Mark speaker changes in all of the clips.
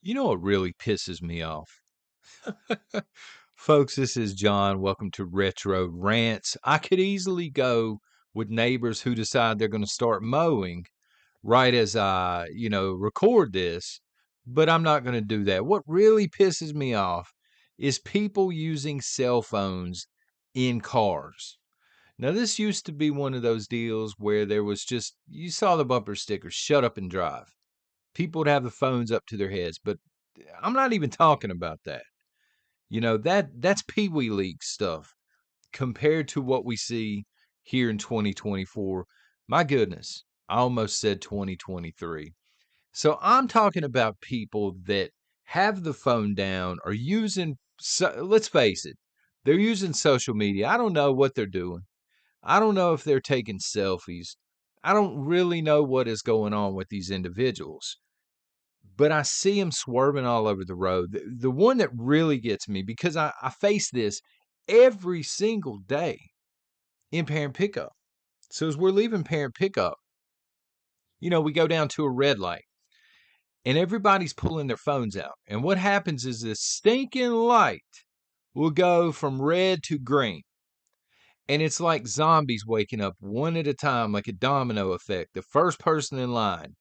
Speaker 1: You know what really pisses me off? Folks, this is John. Welcome to Retro Rants. I could easily go with neighbors who decide they're going to start mowing right as I record this, but I'm not going to do that. What really pisses me off is people using cell phones in cars. Now, this used to be one of those deals where there was just, you saw the bumper stickers, shut up and drive. People would have the phones up to their heads, but I'm not even talking about that. That's Pee Wee League stuff compared to what we see here in 2024. My goodness, I almost said 2023. So I'm talking about people that have the phone down or using, let's face it, they're using social media. I don't know what they're doing. I don't know if they're taking selfies. I don't really know what is going on with these individuals, but I see him swerving all over the road. The one that really gets me, because I face this every single day in parent pickup. So as we're leaving parent pickup, we go down to a red light and everybody's pulling their phones out. And what happens is this stinking light will go from red to green. And it's like zombies waking up one at a time, like a domino effect. The first person in line,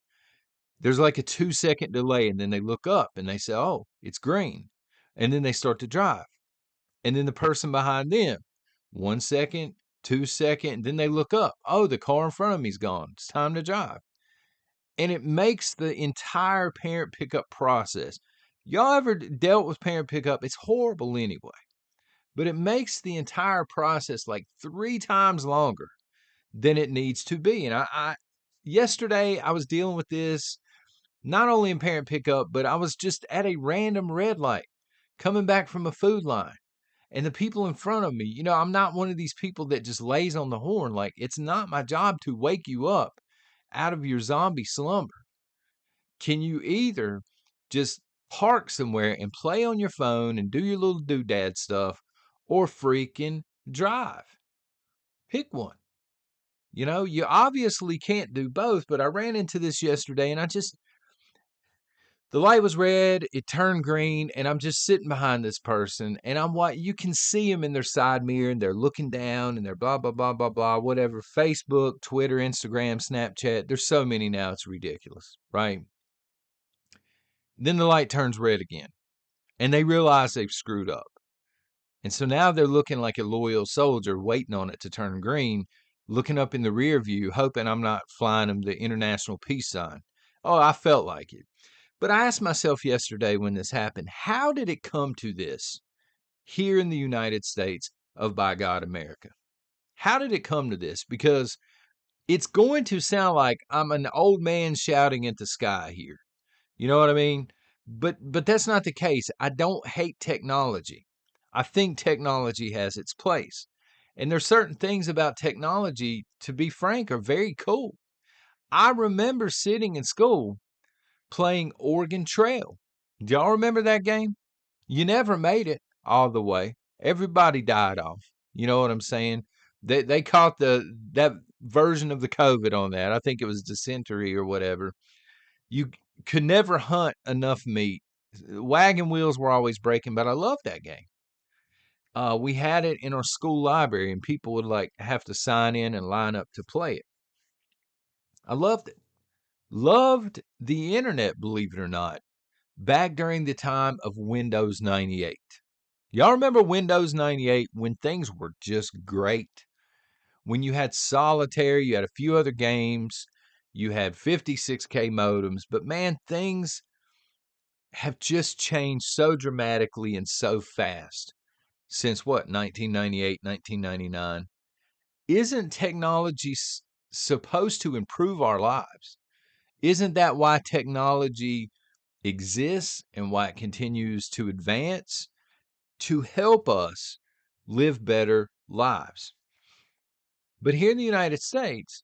Speaker 1: there's like a 2-second delay, and then they look up and they say, oh, it's green. And then they start to drive. And then the person behind them, 1 second, 2 second, and then they look up. Oh, the car in front of me's gone. It's time to drive. And it makes the entire parent pickup process. Y'all ever dealt with parent pickup? It's horrible anyway. But it makes the entire process like 3 times longer than it needs to be. And yesterday I was dealing with this not only in parent pickup, but I was just at a random red light coming back from a food line. And the people in front of me, I'm not one of these people that just lays on the horn. Like, it's not my job to wake you up out of your zombie slumber. Can you either just park somewhere and play on your phone and do your little doodad stuff, or freaking drive? Pick one. You obviously can't do both, but I ran into this yesterday and the light was red, it turned green, and I'm just sitting behind this person, and you can see them in their side mirror, and they're looking down, and they're blah, blah, blah, blah, blah, whatever. Facebook, Twitter, Instagram, Snapchat. There's so many now, it's ridiculous, right? Then the light turns red again, and they realize they've screwed up. And so now they're looking like a loyal soldier, waiting on it to turn green, looking up in the rear view, hoping I'm not flying them the international peace sign. Oh, I felt like it. But I asked myself yesterday when this happened, how did it come to this here in the United States of, by God, America? How did it come to this? Because it's going to sound like I'm an old man shouting at the sky here. You know what I mean? But that's not the case. I don't hate technology. I think technology has its place. And there's certain things about technology, to be frank, are very cool. I remember sitting in school playing Oregon Trail. Do y'all remember that game? You never made it all the way. Everybody died off. You know what I'm saying? They caught that version of the COVID on that. I think it was dysentery or whatever. You could never hunt enough meat. Wagon wheels were always breaking, but I loved that game. We had it in our school library, and people would like have to sign in and line up to play it. I loved it. Loved the internet, believe it or not, back during the time of Windows 98. Y'all remember Windows 98 when things were just great? When you had Solitaire, you had a few other games, you had 56K modems, but man, things have just changed so dramatically and so fast since what, 1998, 1999? Isn't technology supposed to improve our lives? Isn't that why technology exists and why it continues to advance? To help us live better lives. But here in the United States,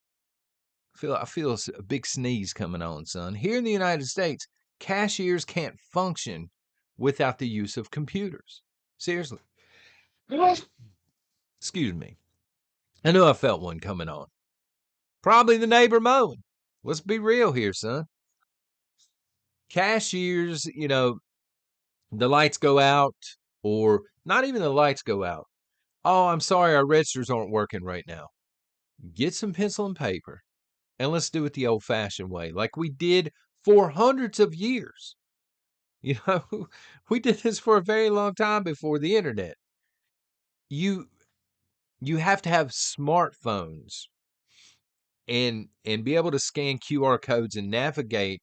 Speaker 1: I feel a big sneeze coming on, son. Here in the United States, cashiers can't function without the use of computers. Seriously. Excuse me. I knew I felt one coming on. Probably the neighbor mowing. Let's be real here, son. Cashiers, the lights go out, or not even the lights go out. Oh, I'm sorry, our registers aren't working right now. Get some pencil and paper, and let's do it the old-fashioned way, like we did for hundreds of years. You know, we did this for a very long time before the internet. You you have to have smartphones and be able to scan QR codes and navigate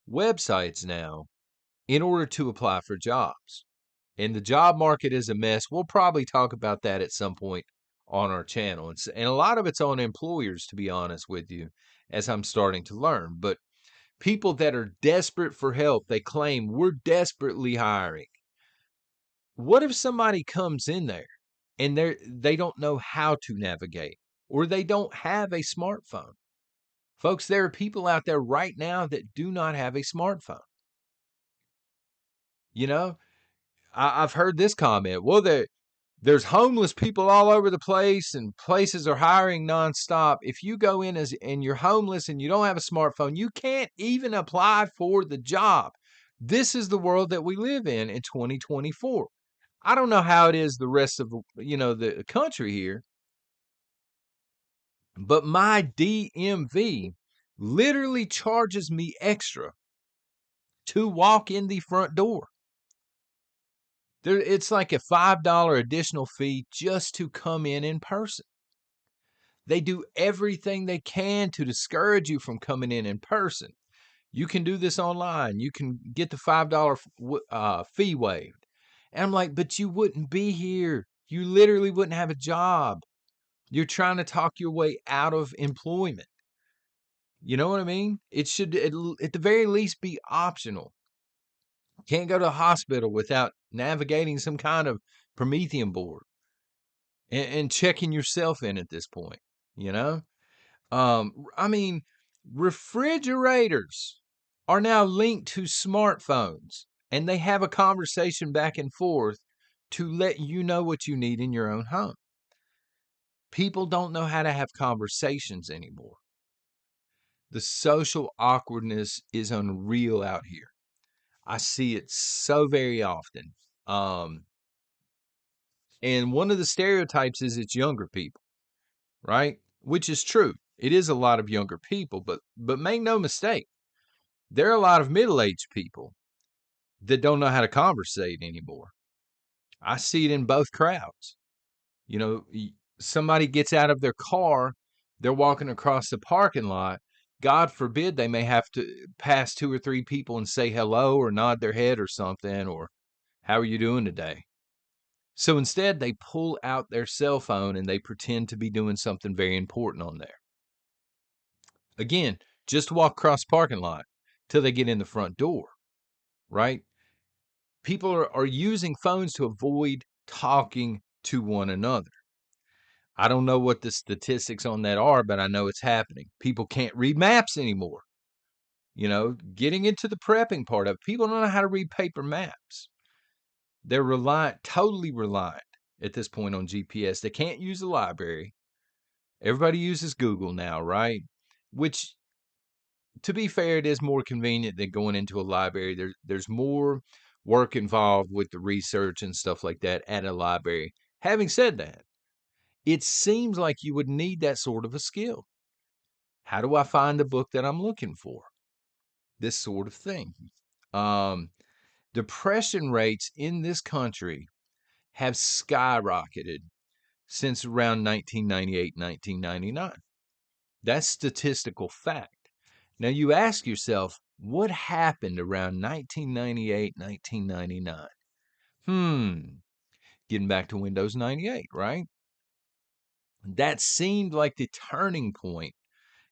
Speaker 1: websites now in order to apply for jobs. And the job market is a mess. We'll probably talk about that at some point on our channel. And a lot of it's on employers, to be honest with you, as I'm starting to learn. But people that are desperate for help, they claim we're desperately hiring. What if somebody comes in there and they don't know how to navigate, or they don't have a smartphone? Folks, there are people out there right now that do not have a smartphone. You know, I've heard this comment. Well, there's homeless people all over the place, and places are hiring nonstop. If you go in and you're homeless and you don't have a smartphone, you can't even apply for the job. This is the world that we live in 2024. I don't know how it is the rest of the country here, but my DMV literally charges me extra to walk in the front door. It's like a $5 additional fee just to come in person. They do everything they can to discourage you from coming in person. You can do this online. You can get the $5 fee waived. And I'm like, but you wouldn't be here. You literally wouldn't have a job. You're trying to talk your way out of employment. You know what I mean? It should, at the very least, be optional. Can't go to the hospital without navigating some kind of Promethean board and checking yourself in at this point, you know? I mean, refrigerators are now linked to smartphones, and they have a conversation back and forth to let you know what you need in your own home. People don't know how to have conversations anymore. The social awkwardness is unreal out here. I see it so very often. And one of the stereotypes is it's younger people, right? Which is true. It is a lot of younger people, but make no mistake, there are a lot of middle-aged people that don't know how to conversate anymore. I see it in both crowds. Somebody gets out of their car, they're walking across the parking lot. God forbid they may have to pass 2 or 3 people and say hello or nod their head or something, or how are you doing today? So instead, they pull out their cell phone and they pretend to be doing something very important on there. Again, just walk across the parking lot till they get in the front door, right? People are using phones to avoid talking to one another. I don't know what the statistics on that are, but I know it's happening. People can't read maps anymore. Getting into the prepping part of it, people don't know how to read paper maps. They're totally reliant at this point on GPS. They can't use the library. Everybody uses Google now, right? Which, to be fair, it is more convenient than going into a library. There's more work involved with the research and stuff like that at a library. Having said that, it seems like you would need that sort of a skill. How do I find the book that I'm looking for? This sort of thing. Depression rates in this country have skyrocketed since around 1998, 1999. That's statistical fact. Now you ask yourself, what happened around 1998, 1999? Getting back to Windows 98, right? That seemed like the turning point,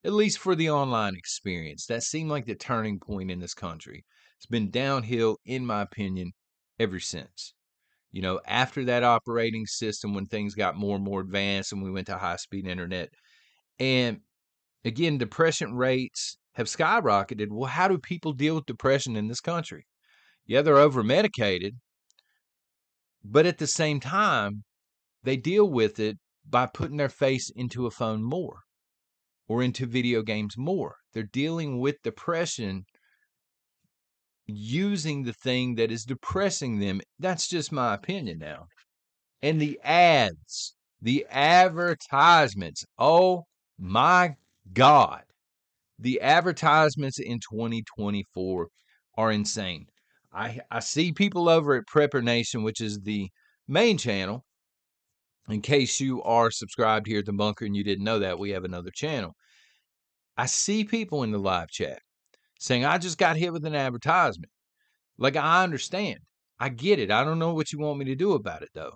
Speaker 1: at least for the online experience. That seemed like the turning point in this country. It's been downhill, in my opinion, ever since. After that operating system, when things got more and more advanced and we went to high-speed internet. And again, depression rates have skyrocketed. Well, how do people deal with depression in this country? Yeah, they're over-medicated, but at the same time, they deal with it by putting their face into a phone more or into video games more. They're dealing with depression using the thing that is depressing them. That's just my opinion now. And the ads, the advertisements. Oh my God. The advertisements in 2024 are insane. I see people over at Prepper Nation, which is the main channel. In case you are subscribed here at the Bunker and you didn't know that, we have another channel. I see people in the live chat saying, I just got hit with an advertisement. Like, I understand. I get it. I don't know what you want me to do about it, though.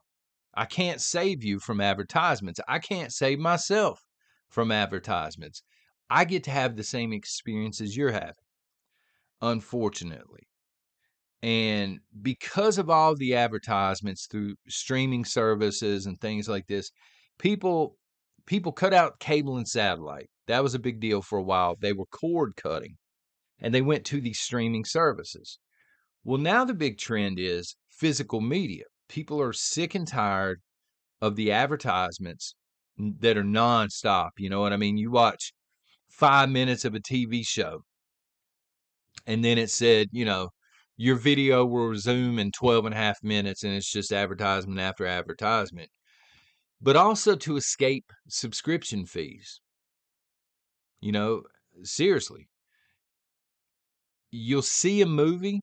Speaker 1: I can't save you from advertisements. I can't save myself from advertisements. I get to have the same experience as you're having, unfortunately. And because of all the advertisements through streaming services and things like this, people cut out cable and satellite. That was a big deal for a while. They were cord cutting, and they went to these streaming services. Well, now the big trend is physical media. People are sick and tired of the advertisements that are nonstop. You know what I mean? You watch 5 minutes of a TV show, and then it said, your video will resume in 12 and a half minutes, and it's just advertisement after advertisement. But also to escape subscription fees. Seriously. You'll see a movie,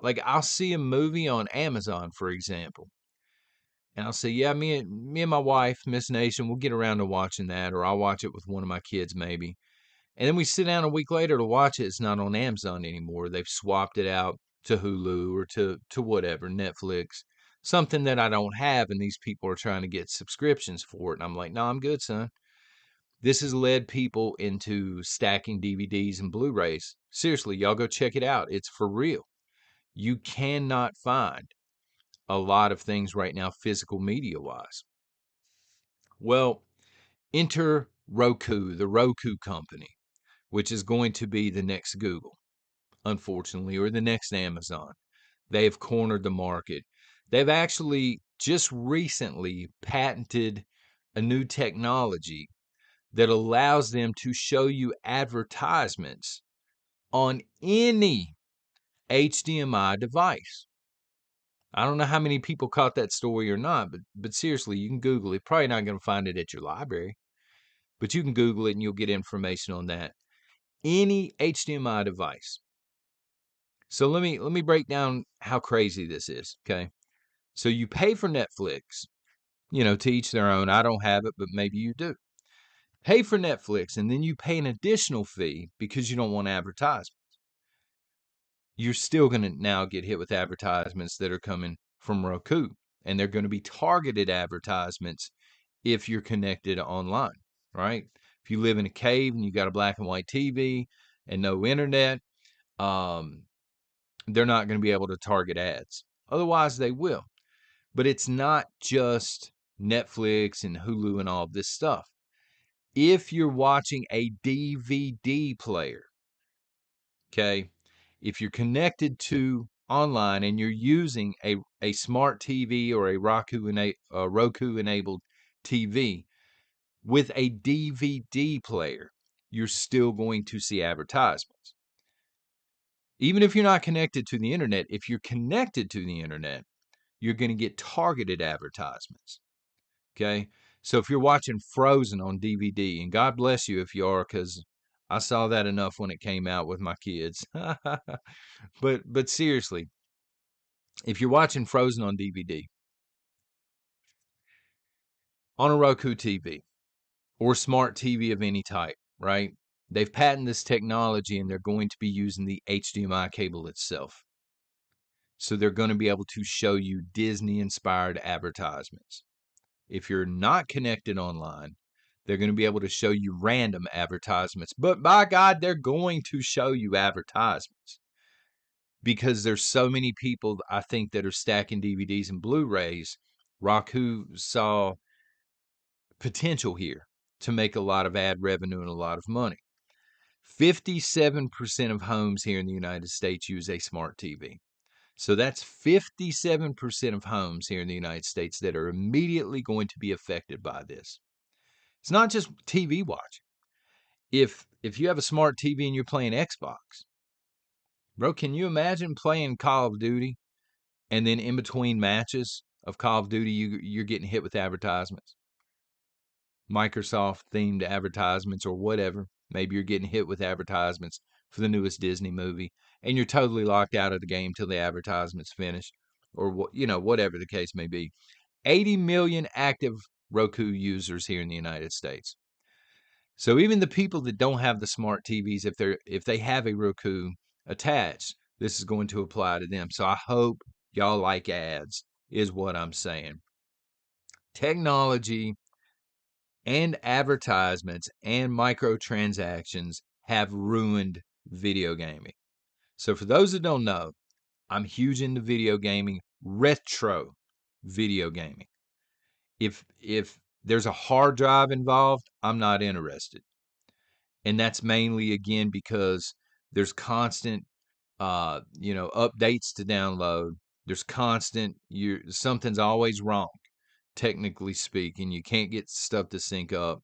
Speaker 1: like I'll see a movie on Amazon, for example. And I'll say, yeah, me and my wife, Miss Nation, we'll get around to watching that, or I'll watch it with one of my kids maybe. And then we sit down a week later to watch it. It's not on Amazon anymore. They've swapped it out to Hulu or to whatever, Netflix, something that I don't have. And these people are trying to get subscriptions for it. And I'm like, no, I'm good, son. This has led people into stacking DVDs and Blu-rays. Seriously, y'all go check it out. It's for real. You cannot find a lot of things right now, physical media wise. Well, enter Roku, the Roku company, which is going to be the next Google, unfortunately, or the next Amazon. They have cornered the market. They've actually just recently patented a new technology that allows them to show you advertisements on any HDMI device. I don't know how many people caught that story or not, but seriously, you can Google it. Probably not going to find it at your library, but you can Google it and you'll get information on that. Any HDMI device. So let me break down how crazy this is, okay? So you pay for Netflix, to each their own. I don't have it, but maybe you do. Pay for Netflix, and then you pay an additional fee because you don't want advertisements. You're still going to now get hit with advertisements that are coming from Roku, and they're going to be targeted advertisements if you're connected online, right? If you live in a cave and you got a black and white TV and no internet, they're not going to be able to target ads. Otherwise, they will. But it's not just Netflix and Hulu and all this stuff. If you're watching a DVD player, okay, if you're connected to online and you're using a smart TV or a Roku-enabled TV with a DVD player, you're still going to see advertisements. Even if you're not connected to the internet, if you're connected to the internet, you're going to get targeted advertisements. Okay? So if you're watching Frozen on DVD, and God bless you if you are, because I saw that enough when it came out with my kids. But seriously, if you're watching Frozen on DVD, on a Roku TV, or smart TV of any type, right? They've patented this technology and they're going to be using the HDMI cable itself. So they're going to be able to show you Disney-inspired advertisements. If you're not connected online, they're going to be able to show you random advertisements. But by God, they're going to show you advertisements. Because there's so many people, I think, that are stacking DVDs and Blu-rays. Roku saw potential here to make a lot of ad revenue and a lot of money. 57% of homes here in the United States use a smart TV. So that's 57% of homes here in the United States that are immediately going to be affected by this. It's not just TV watching. If you have a smart TV and you're playing Xbox, Bro, can you imagine playing Call of Duty and then in between matches of Call of Duty, you're getting hit with advertisements, Microsoft themed advertisements or whatever. Maybe you're getting hit with advertisements for the newest Disney movie, and you're totally locked out of the game till the advertisements finish, or whatever the case may be. 80 million active Roku users here in the United States. So even the people that don't have the smart TVs, if they have a Roku attached, this is going to apply to them. So I hope y'all like ads, is what I'm saying. Technology and advertisements and microtransactions have ruined video gaming. So for those that don't know, I'm huge into video gaming, retro video gaming. If there's a hard drive involved, I'm not interested. And that's mainly again because there's constant updates to download. There's constant something's always wrong, technically speaking. You can't get stuff to sync up.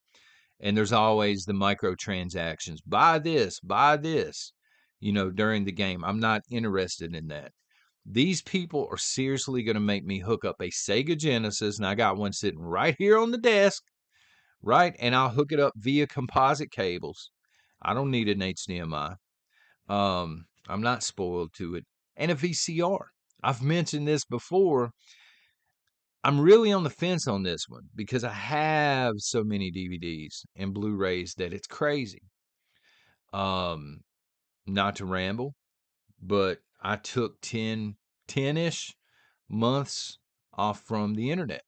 Speaker 1: And there's always the microtransactions. Buy this, during the game. I'm not interested in that. These people are seriously going to make me hook up a Sega Genesis, and I got one sitting right here on the desk, right? And I'll hook it up via composite cables. I don't need an HDMI. I'm not spoiled to it. And a VCR. I've mentioned this before. I'm really on the fence on this one because I have so many DVDs and Blu-rays that it's crazy. Not to ramble, but I took 10-ish months off from the internet.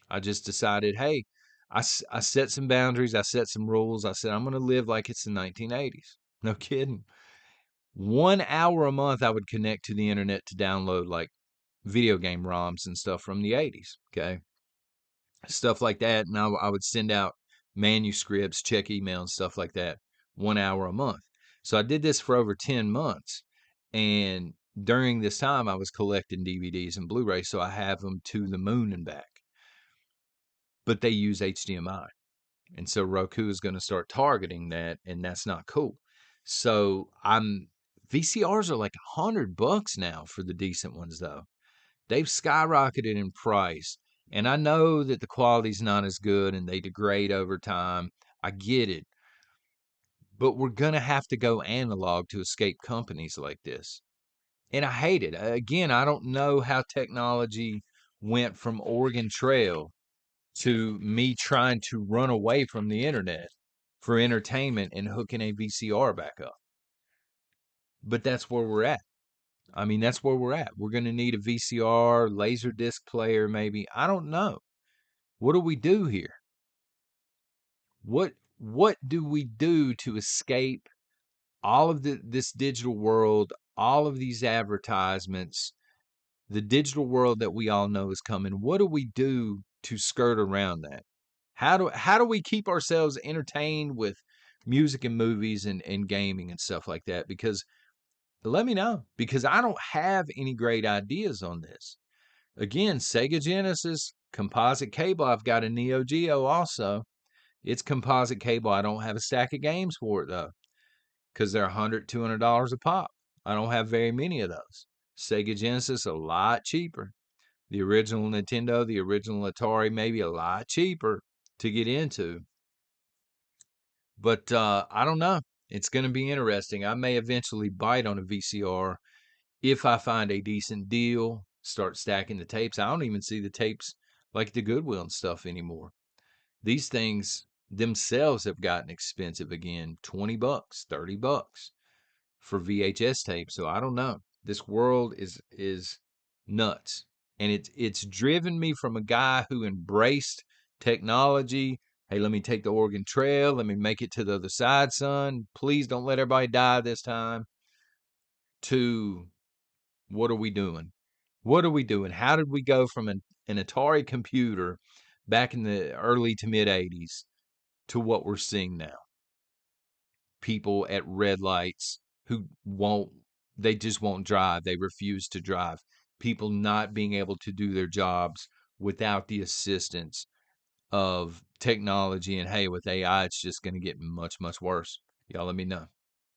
Speaker 1: I just decided, hey, I set some boundaries. I set some rules. I said, I'm going to live like it's the 1980s. No kidding. 1 hour a month, I would connect to the internet to download like video game ROMs and stuff from the 80s. Okay. Stuff like that. And I would send out manuscripts, check email, and stuff like that 1 hour a month. So I did this for over 10 months. And during this time, I was collecting DVDs and Blu rays. So I have them to the moon and back. But they use HDMI. And so Roku is going to start targeting that. And that's not cool. So VCRs are like $100 now for the decent ones, though. They've skyrocketed in price. And I know that the quality's not as good and they degrade over time. I get it. But we're going to have to go analog to escape companies like this. And I hate it. Again, I don't know how technology went from Oregon Trail to me trying to run away from the internet for entertainment and hooking a VCR back up. But that's where we're at. I mean, that's where we're at. We're going to need a VCR, laser disc player, maybe. I don't know. What do we do here? What do we do to escape all of this digital world, all of these advertisements, the digital world that we all know is coming? What do we do to skirt around that? How do we keep ourselves entertained with music and movies and gaming and stuff like that? Because let me know, because I don't have any great ideas on this. Again, Sega Genesis, composite cable. I've got a Neo Geo also. It's composite cable. I don't have a stack of games for it though, because they're $100, $200 a pop. I don't have very many of those. Sega Genesis, a lot cheaper. The original Nintendo, the original Atari, maybe a lot cheaper to get into. But I don't know. It's going to be interesting. I may eventually bite on a VCR if I find a decent deal, start stacking the tapes. I don't even see the tapes like the Goodwill and stuff anymore. These things themselves have gotten expensive again. $20, $30 for VHS tape. So I don't know. This world is nuts. And it's driven me from a guy who embraced technology. Hey, let me take the Oregon Trail. Let me make it to the other side, son. Please don't let everybody die this time. To what are we doing? What are we doing? How did we go from an Atari computer back in the early to mid 80s to what we're seeing now? People at red lights who they just won't drive. They refuse to drive. People not being able to do their jobs without the assistance of technology. And hey, with AI, it's just going to get much, much worse. Y'all let me know.